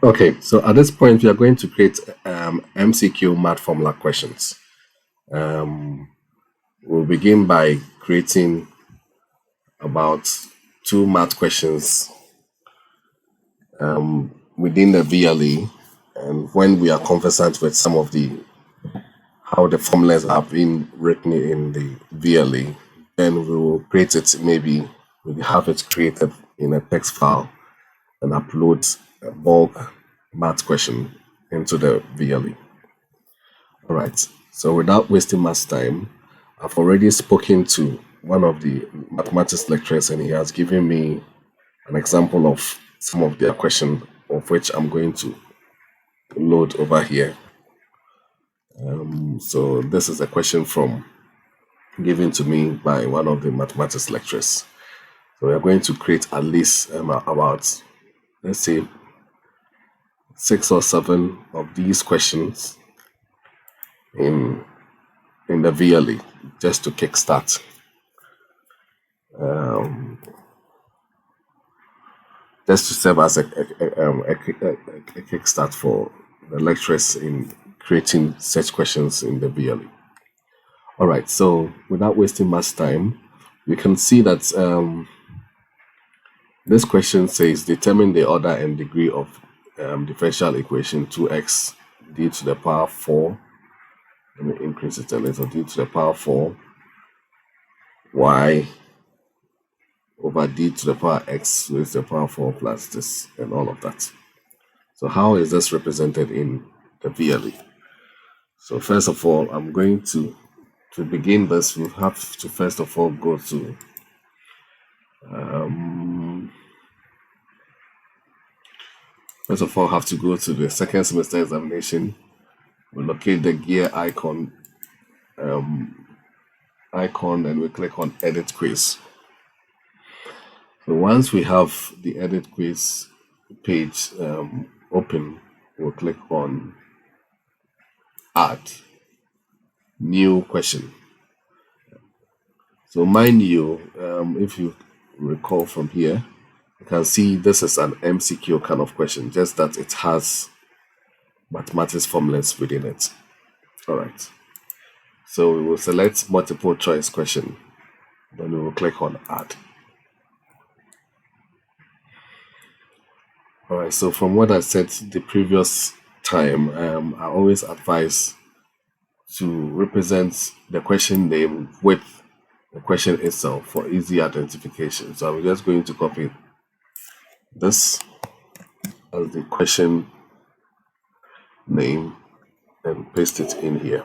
Okay, so at this point, we are going to create MCQ math formula questions. We'll begin by creating about 2 math questions within the VLE, and when we are conversant with some of the how the formulas have been written in the VLE, then we will create it. Maybe we have it created in a text file and upload a bulk math question into the VLE. All right. So without wasting much time, I've already spoken to one of the mathematics lecturers, and he has given me an example of some of their questions, of which I'm going to load over here. So this is a question given to me by one of the mathematics lecturers. So we are going to create at least about, let's say, 6 or 7 of these questions in the VLE, just to kickstart. Just to serve as a kickstart for the lecturers in creating such questions in the VLE. All right, so without wasting much time, you can see that this question says determine the order and degree of differential equation 2x d to the power 4. Let me increase it a little. D to the power 4 y over d to the power x raised to the power 4 plus this, and all of that. So how is this represented in the VLE? So first of all, I'm going to begin this, we have to first of all go to the second semester examination. We locate the gear icon and we click on edit quiz. So once we have the edit quiz page open, we'll click on add new question. So mind you, if you recall from here, you can see this is an MCQ kind of question, just that it has mathematics formulas within it. All right. So we will select multiple choice question, then we will click on add. All right, so from what I said the previous time, I always advise to represent the question name with the question itself for easy identification. So I'm just going to copy this as the question name and paste it in here.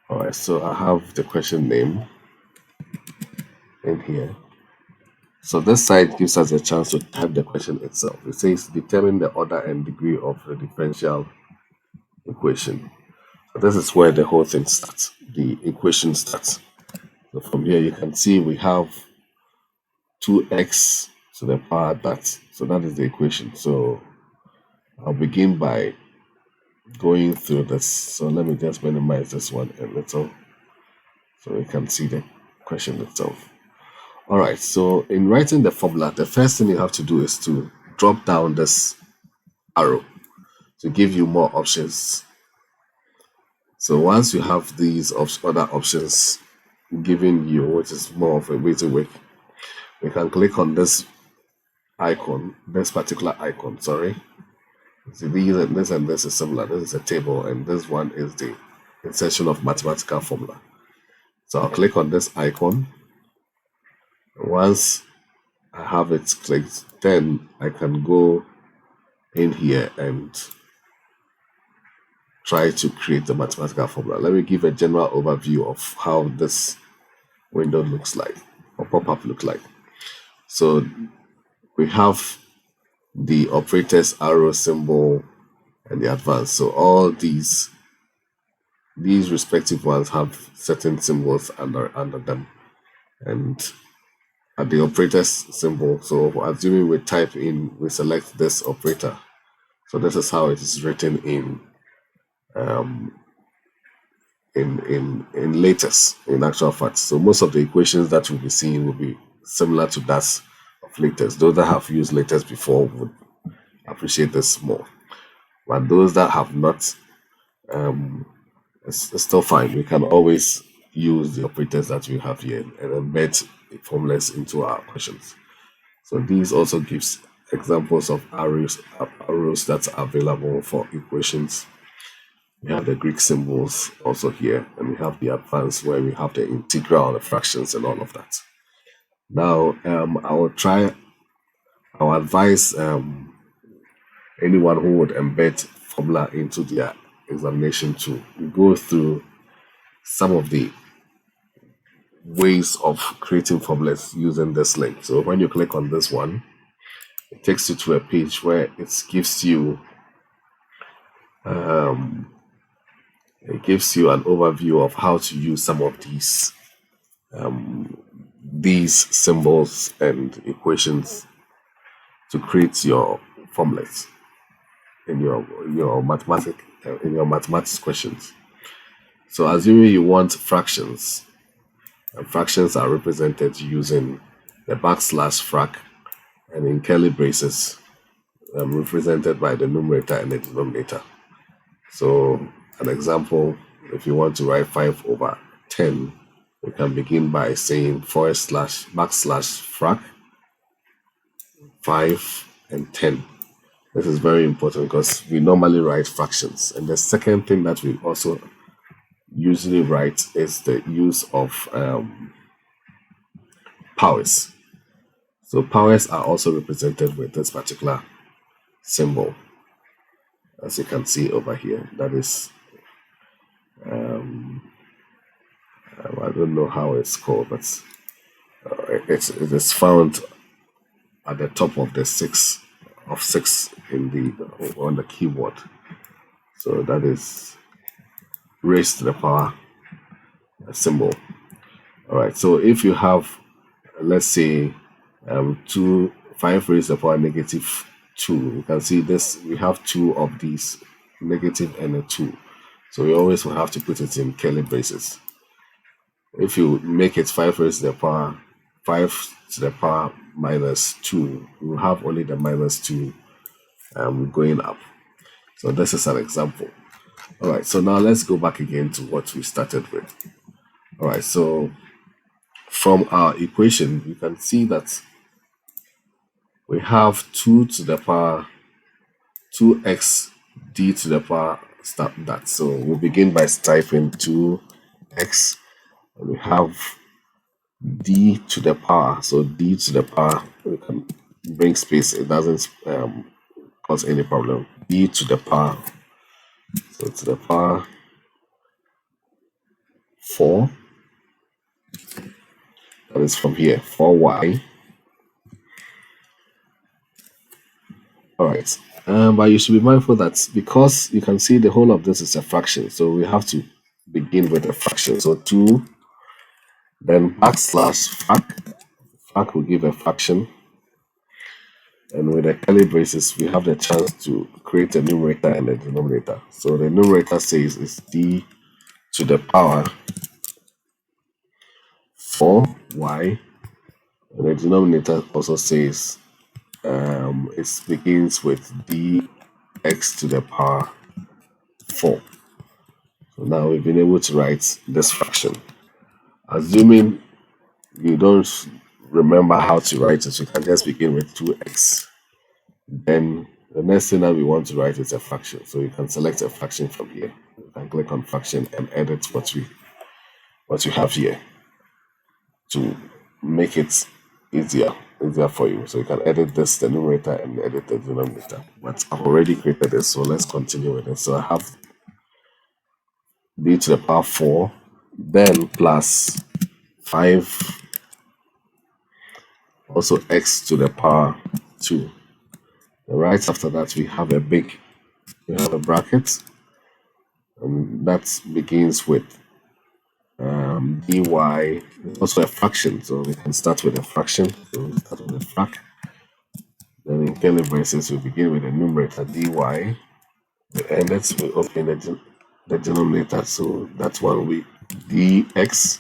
All right, so I have the question name in here. So this side gives us a chance to type the question itself. It says determine the order and degree of the differential equation. So this is where the whole thing starts, the equation starts. So from here you can see we have 2x to the power that. So that is the equation. So I'll begin by going through this. So let me just minimize this one a little so you can see the question itself. All right, so in writing the formula, the first thing you have to do is to drop down this arrow to give you more options. So once you have these other options given you, which is more of a WYSIWYG, we can click on this icon, this particular icon, sorry. So these and this is similar. This is a table, and this one is the insertion of mathematical formula. So I'll click on this icon. Once I have it clicked, then I can go in here and try to create the mathematical formula. Let me give a general overview of how this window looks like, or pop-up look like. So we have the operators arrow symbol and the advanced. So all these respective ones have certain symbols under them, and at the operators symbol, so assuming we type in, we select this operator. So this is how it is written in latest, in actual fact. So most of the equations that you'll be seeing will be similar to that of latest. Those that have used latest before would appreciate this more. But those that have not, it's still fine. We can always use the operators that we have here and embed formless into our questions. So these also gives examples of arrows that are available for equations. We have the Greek symbols also here, and we have the advanced where we have the integral, the fractions, and all of that. Now, I will advise anyone who would embed formula into their examination to go through some of the ways of creating formulas using this link. So when you click on this one, it takes you to a page where it gives you an overview of how to use some of these symbols and equations to create your formulas in your mathematics questions. So assuming you want fractions, and fractions are represented using the backslash frac, and in curly braces, represented by the numerator and the denominator. So an example, if you want to write 5/10, we can begin by saying backslash frac 5 and 10. This is very important because we normally write fractions. And the second thing that we also usually write is the use of powers. So powers are also represented with this particular symbol, as you can see over here. That is, I don't know how it's called, but it is found at the top of the 6 on the keyboard. So that is raised to the power symbol. All right. So if you have, let's say, 5 raised to the power -2, you can see this. We have 2 of these, negative and a 2. So we always will have to put it in curly braces. If you make it 5 raised to the power 5 to the power -2, you will have only the -2 going up. So this is an example. All right, so now let's go back again to what we started with. All right, so from our equation, you can see that we have 2 to the power 2x d to the power start that. So we'll begin by typing 2x, and we have d to the power. So d to the power, we can bring space, it doesn't cause any problem. D to the power, so to the power 4, that is from here, 4y. All right, but you should be mindful that because you can see the whole of this is a fraction, so we have to begin with a fraction. So 2, then backslash frac will give a fraction, and with the curly braces we have the chance to create a numerator and a denominator. So the numerator says is d to the power 4y, and the denominator also says it begins with dx to the power 4. So now we've been able to write this fraction. Assuming you don't remember how to write it, you can just begin with 2x. Then the next thing that we want to write is a fraction. So you can select a fraction from here. You can click on fraction and edit what you have here to make it easier for you. So you can edit this, the numerator, and edit the denominator. But I've already created this, so let's continue with it. So I have d to the power 4, then plus 5, also x to the power 2. And right after that, we have a bracket, and that begins with dy, also a fraction, so we can start with a fraction. So we start with a frac. Then in curly braces, we begin with the numerator dy, and let's open the denominator. So that's one, we dx,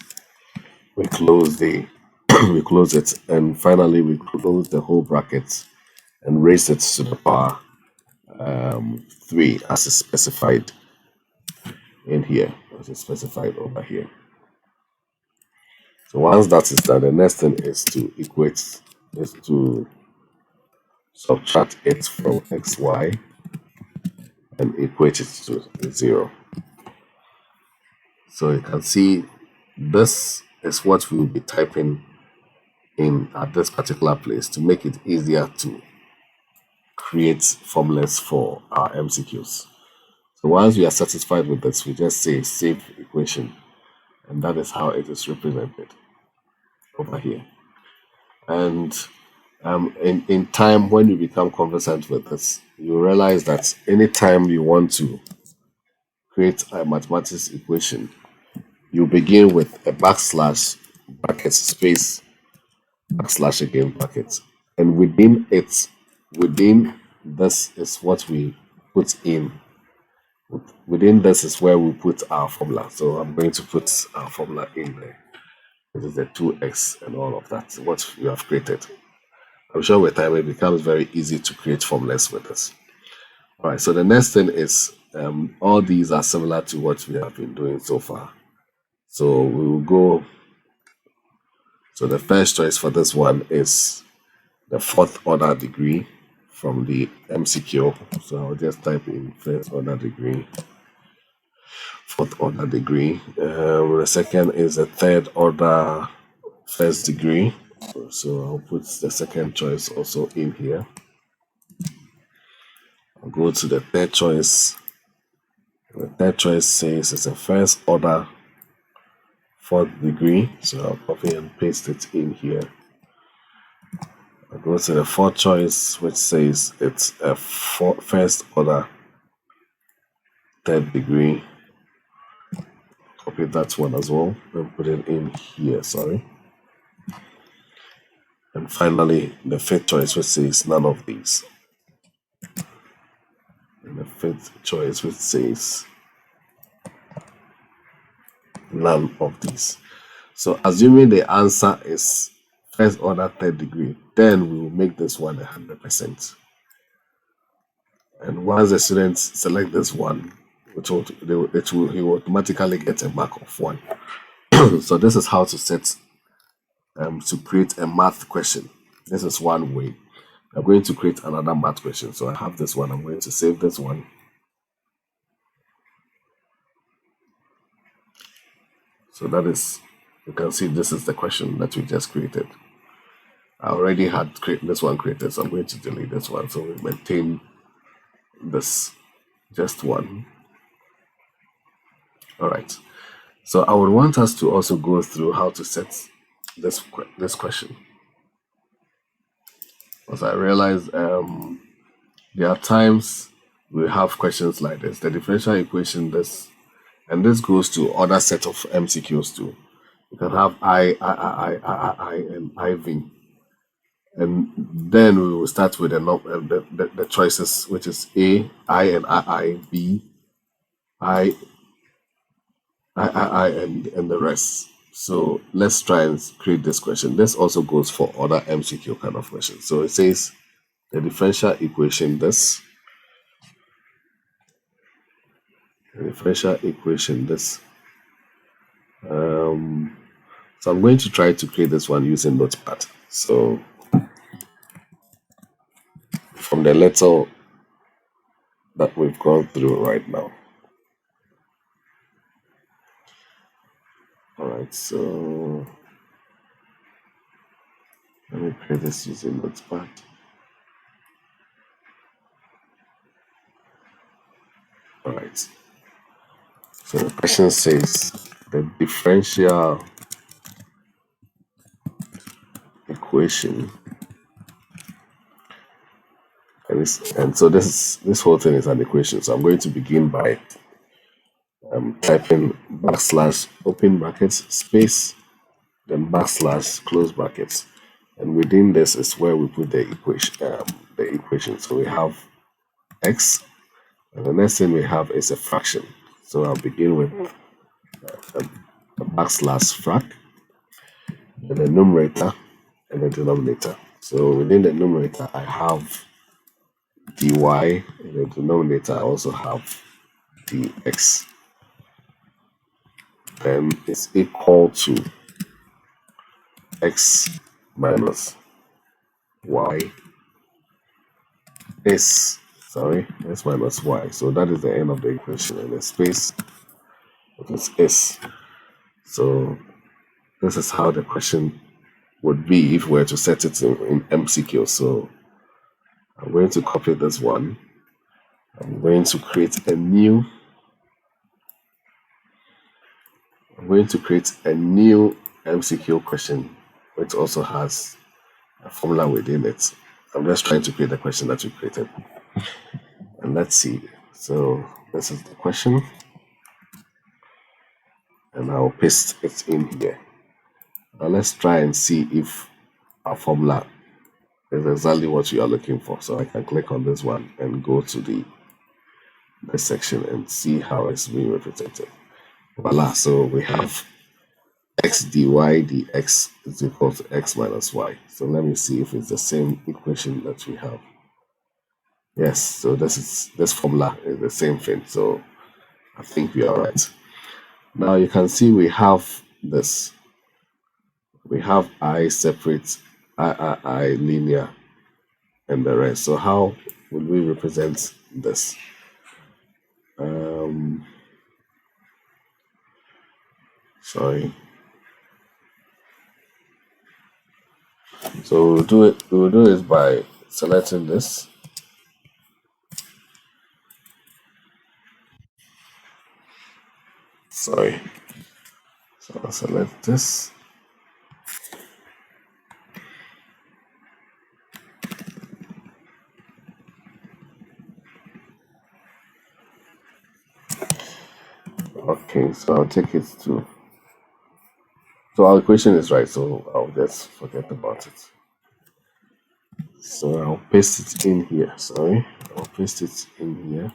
we close we close it, and finally we close the whole bracket and raise it to the power 3 as is specified in here, as is specified over here. So once that is done, the next thing is to subtract it from xy and equate it to 0. So you can see this is what we will be typing in at this particular place to make it easier to create formulas for our MCQs. So once we are satisfied with this, we just say save equation, and that is how it is represented over here. And in time, when you become conversant with this, you realize that anytime you want to create a mathematics equation, you begin with a backslash, bracket, space, backslash again, bracket, and within this is what we put in. Within this is where we put our formula. So I'm going to put our formula in there. This is the 2x and all of that, what we have created. I'm sure with time it becomes very easy to create formulas with this. All right, so the next thing is all these are similar to what we have been doing so far. So we will go. So the first choice for this one is the 4th order degree from the MCQ. So I'll just type in 1st order degree, 4th order degree. The second is the 3rd order 1st degree. So I'll put the second choice also in here. I'll go to the 3rd choice. The 3rd choice says it's a 1st order 4th degree. So I'll copy and paste it in here. I'll go to the 4th choice, which says it's a 1st order 3rd degree. Copy that one as well and put it in here, sorry. And finally, the 5th choice, which says none of these. And the 5th choice, which says none of these. So assuming the answer is 1st order 3rd degree, then we will make this one 100%. And once the students select this one, he will automatically get a mark of 1. So this is how to set to create a math question. This is one way. I'm going to create another math question. So I have this one. I'm going to save this one. So that is, you can see this is the question that we just created. I already had this one created, so I'm going to delete this one. So we maintain this, just one. All right. So I would want us to also go through how to set this question. Because I realize there are times we have questions like this. The differential equation, this, and this goes to other set of MCQs too. You can have I, and IV. And then we will start with the choices, which is A, I, and I, B, I, and the rest. So let's try and create this question. This also goes for other MCQ kind of questions. So it says the differential equation this. The differential equation this. So I'm going to try to create this one using Notepad. So from the letter that we've gone through right now. All right, so let me create this using Notepad. All right. So the question says the differential equation, and so this whole thing is an equation. So I'm going to begin by typing backslash open brackets space, then backslash close brackets, and within this is where we put the equation. So we have x, and the next thing we have is a fraction. So I'll begin with a backslash frac, and the numerator and the denominator. So within the numerator, I have dy in the denominator. I also have dx. Then it's equal to x minus y s. Sorry, s minus y. So that is the end of the equation, and the space it is s. So this is how the question would be if we were to set it in MCQ. So I'm going to copy this one. I'm going to create a new MCQ question, which also has a formula within it. I'm just trying to create the question that we created. And let's see. So this is the question. And I'll paste it in here. Now let's try and see if our formula is exactly what we are looking for. So I can click on this one and go to this section and see how it's being represented. Voila. So we have x dy dx is equal to x minus y. So let me see if it's the same equation that we have. Yes, so this formula is the same thing. So I think we are right. Now you can see we have this. We have I separate, I linear, and the rest. So how would we represent this? Sorry. So we'll do it by selecting this. Sorry. So I'll select this. Okay, so I'll take it to. So our equation is right, so I'll just forget about it. So I'll paste it in here. Sorry, I'll paste it in here.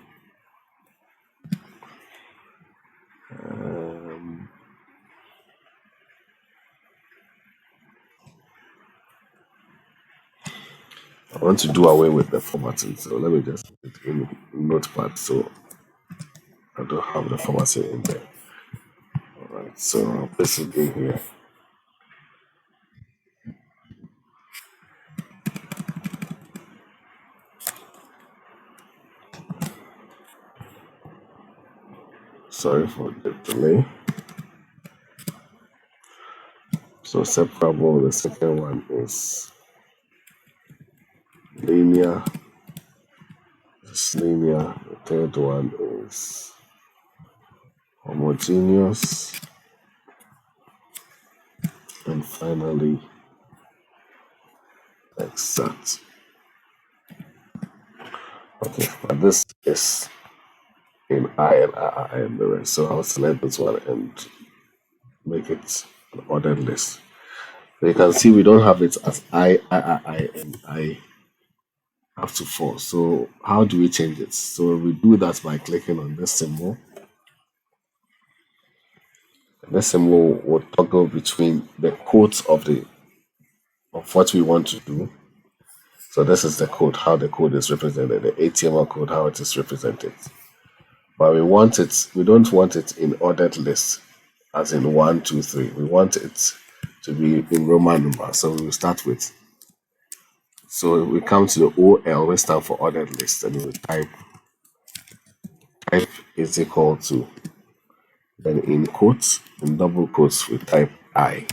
I want to do away with the formatting, so let me just put it in Notepad so I don't have the formatting in there. Alright, so I'll paste it in here. Sorry for the delay. So separable, the second one is linear. It's linear. The third one is homogeneous. And finally, exact. Okay, but this is in I and I and the rest. So I'll select this one and make it an ordered list. So you can see we don't have it as I, and I have to 4. So how do we change it? So we do that by clicking on this symbol. And this symbol will toggle between the codes of what we want to do. So this is the code, how the code is represented, the HTML code, how it is represented. But we don't want it in ordered list, as in 1, 2, 3. We want it to be in Roman numeral. So we will start with. So we come to the OL, we stand for ordered list, and we type is equal to, then in quotes, in double quotes, we type I.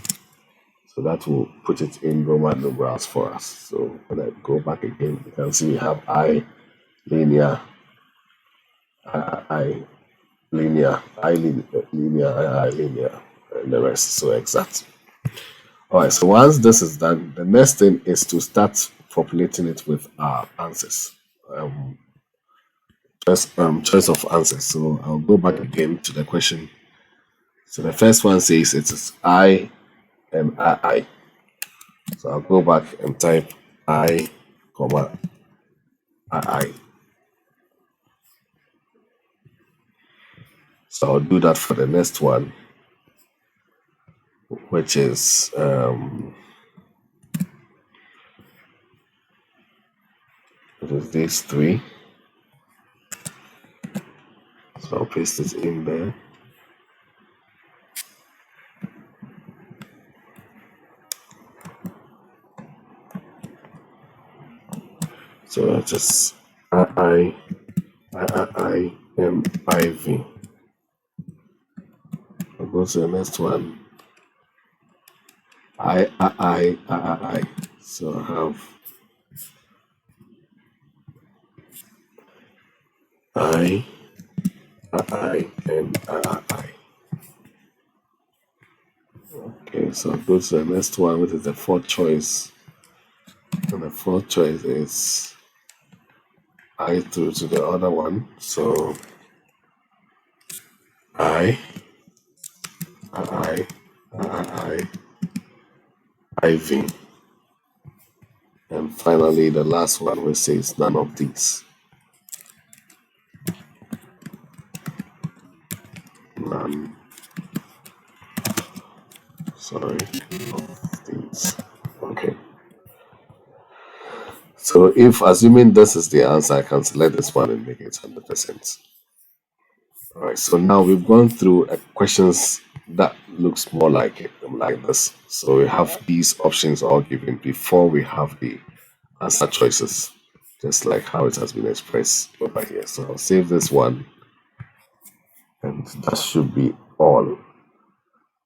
So that will put it in Roman numerals for us. So when I go back again, you can see we have I linear, I linear, I linear, and the rest. So exact. All right. So once this is done, the next thing is to start populating it with our answers. Choice of answers. So I'll go back again to the question. So the first one says it is I and I. So I'll go back and type I, comma, I. So I'll do that for the next one, which is What is this? 3. So I'll paste it in there. So that's just I M I V. I'll go to the next one. I. So I have I and I. Okay, so I'll go to the next one, which is the fourth choice. And the fourth choice is I through to the other one. So I, IV. And finally, the last one we say is none of these. None. Sorry, of these. Okay. So if assuming this is the answer, I can select this one and make it 100%. All right. So now we've gone through questions that looks more like it, like this. So we have these options all given before we have the answer choices, just like how it has been expressed over here. So I'll save this one, and that should be all.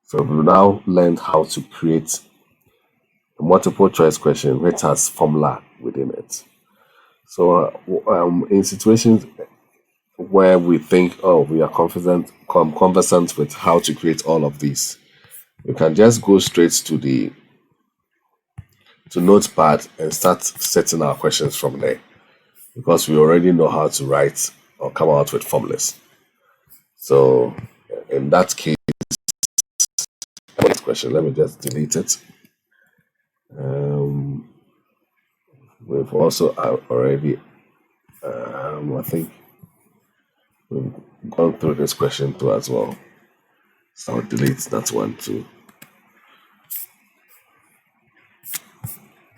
So we've now learned how to create a multiple choice question which has formula within it. So in situations where we think, oh, we are conversant with how to create all of these, we can just go straight to Notepad and start setting our questions from there, because we already know how to write or come out with formulas. So in that case, next question, let me just delete it. We've also already, I think we've gone through this question too as well. So I'll delete that one too.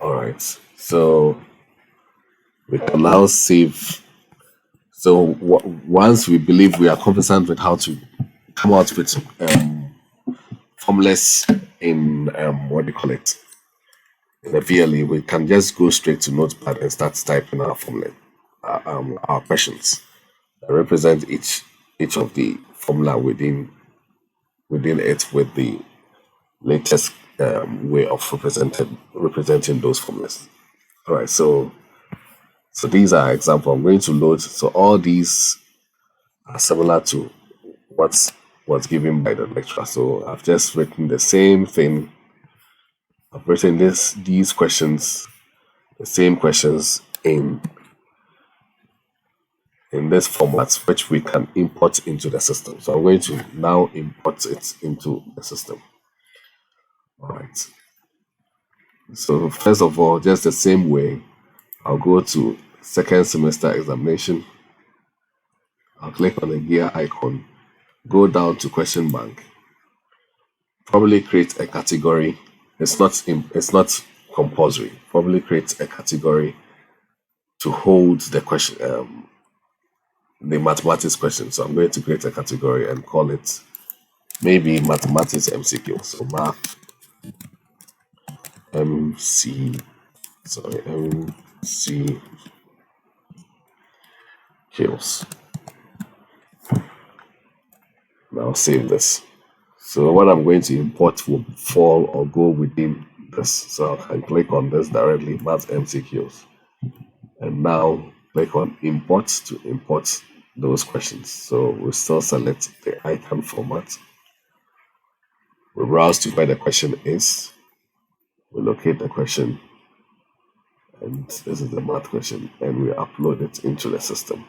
All right, so we can now save. So once we believe we are conversant with how to come out with Formless in what do you call it, in the VLE, we can just go straight to Notepad and start typing our formula, our questions that represent each of the formula within it, with the latest way of representing those formulas. All right, so these are examples. I'm going to load. So all these are similar to what's given by the lecturer. So I've just written the same thing. I've written these questions, the same questions in this format, which we can import into the system. So I'm going to now import it into the system. All right. So first of all, just the same way, I'll go to second semester examination. I'll click on the gear icon, go down to question bank, probably create a category. It's not compulsory. Probably create a category to hold the question, the mathematics question. So I'm going to create a category and call it maybe mathematics MCQ. So math MCQs. Now save this. So what I'm going to import will fall or go within this. So I can click on this directly, math MCQs. And now click on import to import those questions. So we still select the icon format. We browse to where the question is. We locate the question. And this is the math question. And we upload it into the system.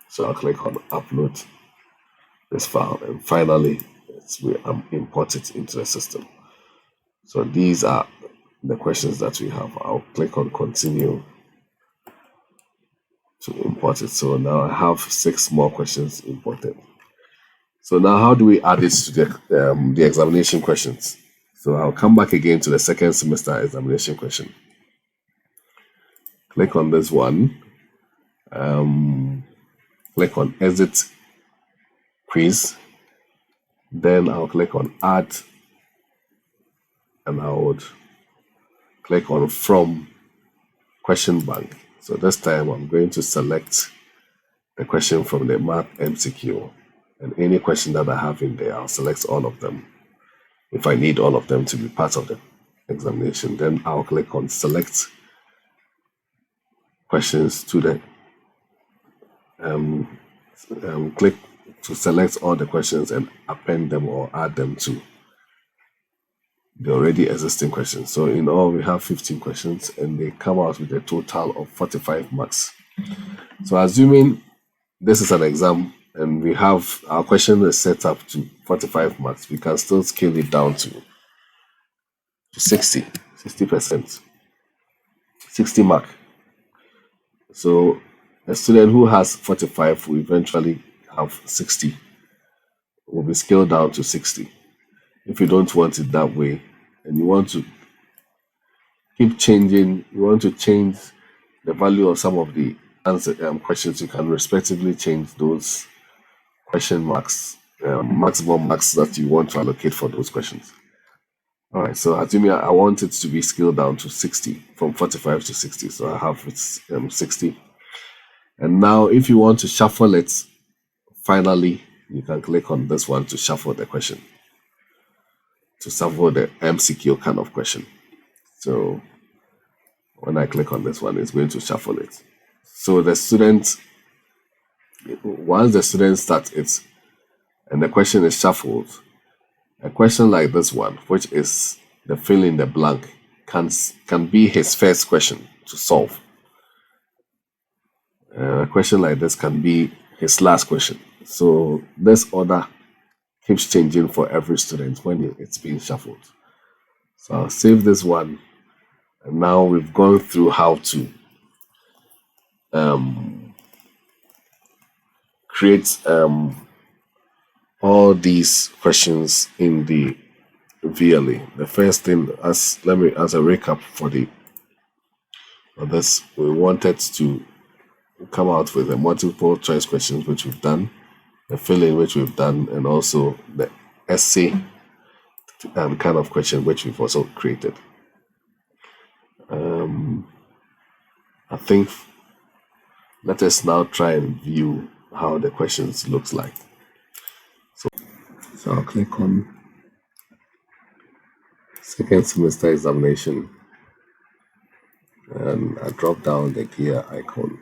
So I'll click on upload this file. And finally, we import it into the system. So these are the questions that we have. I'll click on continue to import it. So now I have 6 more questions imported. So now how do we add this to the examination questions? So I'll come back again to the second semester examination question. Click on this one. Click on exit quiz. Then I'll click on add, and I would click on from question bank. So this time I'm going to select the question from the math MCQ, and any question that I have in there, I'll select all of them. If I need all of them to be part of the examination, then I'll click on select questions to the click to select all the questions and append them or add them to the already existing questions. So in all, we have 15 questions, and they come out with a total of 45 marks. So assuming this is an exam and we have our question is set up to 45 marks, we can still scale it down to 60%, 60 mark. So a student who has 45 will eventually have 60, will be scaled down to 60. If you don't want it that way and you want to keep changing, you want to change the value of some of the answer questions, you can respectively change those question marks, maximum marks that you want to allocate for those questions. All right, so assuming I want it to be scaled down to 60, from 45 to 60, so I have it 60. And now if you want to shuffle it, finally, you can click on this one to shuffle the question, to shuffle the MCQ kind of question. So when I click on this one, it's going to shuffle it. So the student, once the student starts it and the question is shuffled, a question like this one, which is the fill in the blank, can be his first question to solve. A question like this can be his last question. So this order keeps changing for every student when it's being shuffled. So I'll save this one. And now we've gone through how to create all these questions in the VLE. The first thing, as a recap for this, we wanted to come out with the multiple choice questions, which we've done, the fill-in, which we've done, and also the essay kind of question, which we've also created. I think let us now try and view how the questions looks like. So I'll click on second semester examination, and I drop down the gear icon,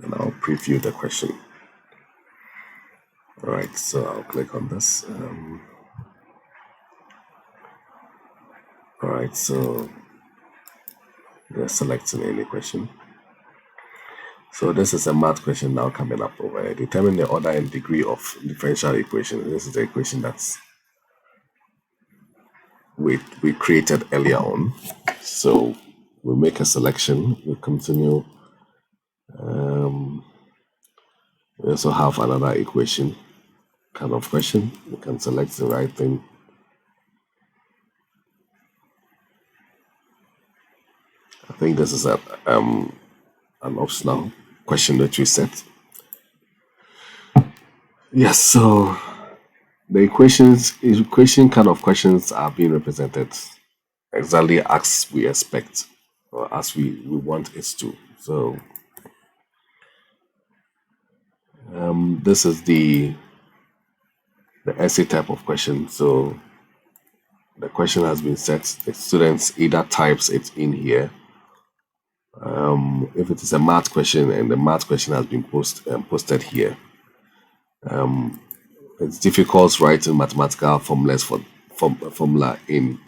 and I'll preview the question. All right, so I'll click on this. All right, so we're selecting any question. So this is a math question now coming up over here. Determine the order and degree of differential equation. This is the equation that's we created earlier on. So we make a selection, we continue. We also have another equation kind of question. You can select the right thing. I think this is an optional question that we set. Yes, so the equation kind of questions are being represented exactly as we expect, or as we want it to. So this is the essay type of question. So the question has been set. The students either types it in here. If it is a math question and the math question has been posted here, it's difficult writing mathematical formulas formula in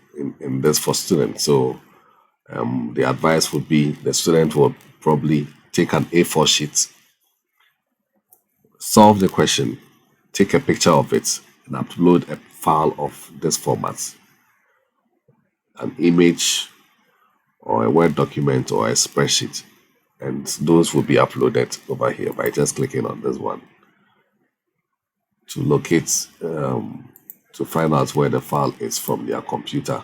this for students. So the advice would be the student will probably take an A4 sheet, solve the question, take a picture of it, and upload a file of this format, an image or a Word document or a spreadsheet, and those will be uploaded over here by just clicking on this one to locate, to find out where the file is from their computer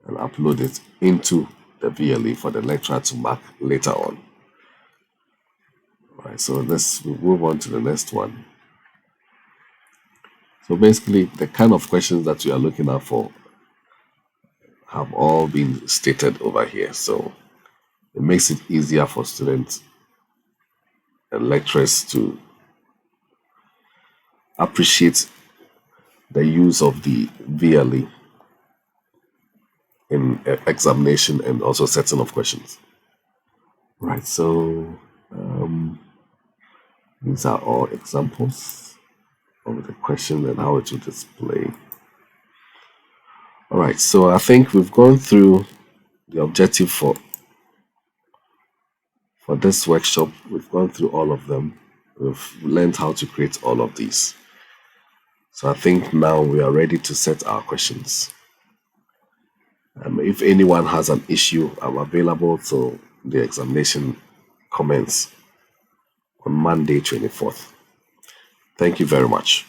and upload it into the VLE for the lecturer to mark later on. Right. Right, so let's move on to the next one. So basically, the kind of questions that you are looking out for have all been stated over here. So it makes it easier for students and lecturers to appreciate the use of the VLE in examination and also setting of questions. Right, so these are all examples of the question and how it will display. All right, so I think we've gone through the objective for this workshop. We've gone through all of them. We've learned how to create all of these. So I think now we are ready to set our questions. If anyone has an issue, I'm available till the examination commence on Monday, 24th. Thank you very much.